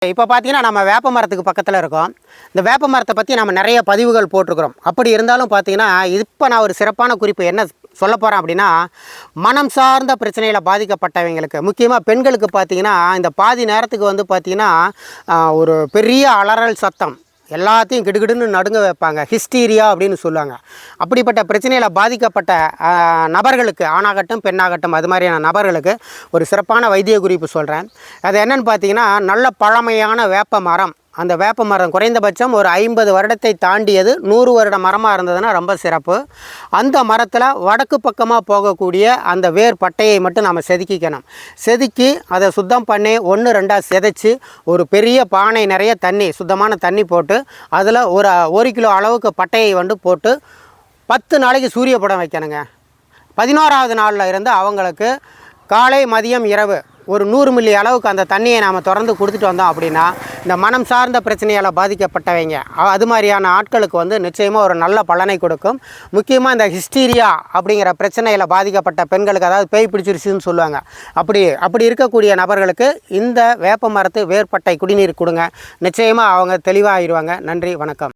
இப்போ பார்த்தீங்கன்னா நம்ம வேப்ப மரத்துக்கு பக்கத்தில் இருக்கோம். இந்த வேப்ப மரத்தை பற்றி நம்ம நிறைய பதிவுகள் போட்டிருக்கிறோம். அப்படி இருந்தாலும் பார்த்தீங்கன்னா இப்போ நான் ஒரு சிறப்பான குறிப்பு என்ன சொல்ல போகிறேன் அப்படின்னா, மனம் சார்ந்த பிரச்சனையில் பாதிக்கப்பட்டவங்களுக்கு முக்கியமாக பெண்களுக்கு பார்த்தீங்கன்னா இந்த பாதி நேரத்துக்கு வந்து பார்த்திங்கன்னா ஒரு பெரிய அலறல் சத்தம் எல்லாத்தையும் கிடுகிடுன்னு நடுங்க வைப்பாங்க. ஹிஸ்டீரியா அப்படின்னு சொல்லுவாங்க. அப்படிப்பட்ட பிரச்சனையில் பாதிக்கப்பட்ட நபர்களுக்கு, ஆணாகட்டும் பெண்ணாகட்டும், அது மாதிரியான நபர்களுக்கு ஒரு சிறப்பான வைத்திய குறிப்பு சொல்கிறேன். அது என்னென்னு பார்த்தீங்கன்னா, நல்ல பழமையான வேப்ப மரம். அந்த வேப்ப மரம் குறைந்தபட்சம் ஒரு 50 வருடத்தை தாண்டியது 100 வருட மரமாக இருந்ததுன்னா ரொம்ப சிறப்பு. அந்த மரத்தில் வடக்கு பக்கமாக போகக்கூடிய அந்த வேர் பட்டையை மட்டும் நம்ம செதுக்கிக்கணும். செதுக்கி அதை சுத்தம் பண்ணி 1-2 செதைச்சி ஒரு பெரிய பானை நிறைய தண்ணி, சுத்தமான தண்ணி போட்டு அதில் ஒரு 1 கிலோ அளவுக்கு பட்டையை வந்து போட்டு 10 நாளைக்கு சூரிய படம் வைக்கணுங்க. 11ஆவது நாளில் இருந்து அவங்களுக்கு காலை மதியம் இரவு ஒரு 100 மில்லி அளவுக்கு அந்த தண்ணியை நாம் திறந்து கொடுத்துட்டு வந்தோம் அப்படின்னா, இந்த மனம் சார்ந்த பிரச்சனையால் பாதிக்கப்பட்டவங்க அது மாதிரியான ஆட்களுக்கு வந்து நிச்சயமாக ஒரு நல்ல பலனை கொடுக்கும். முக்கியமாக இந்த ஹிஸ்டீரியா அப்படிங்கிற பிரச்சனையில் பாதிக்கப்பட்ட பெண்களுக்கு, அதாவது பேய் பிடிச்சிருச்சுன்னு சொல்லுவாங்க, அப்படி இருக்கக்கூடிய நபர்களுக்கு இந்த வேப்ப மரத்து வேர்பட்டை குடிநீர் கொடுங்க. நிச்சயமாக அவங்க தெளிவாகிடுவாங்க. நன்றி, வணக்கம்.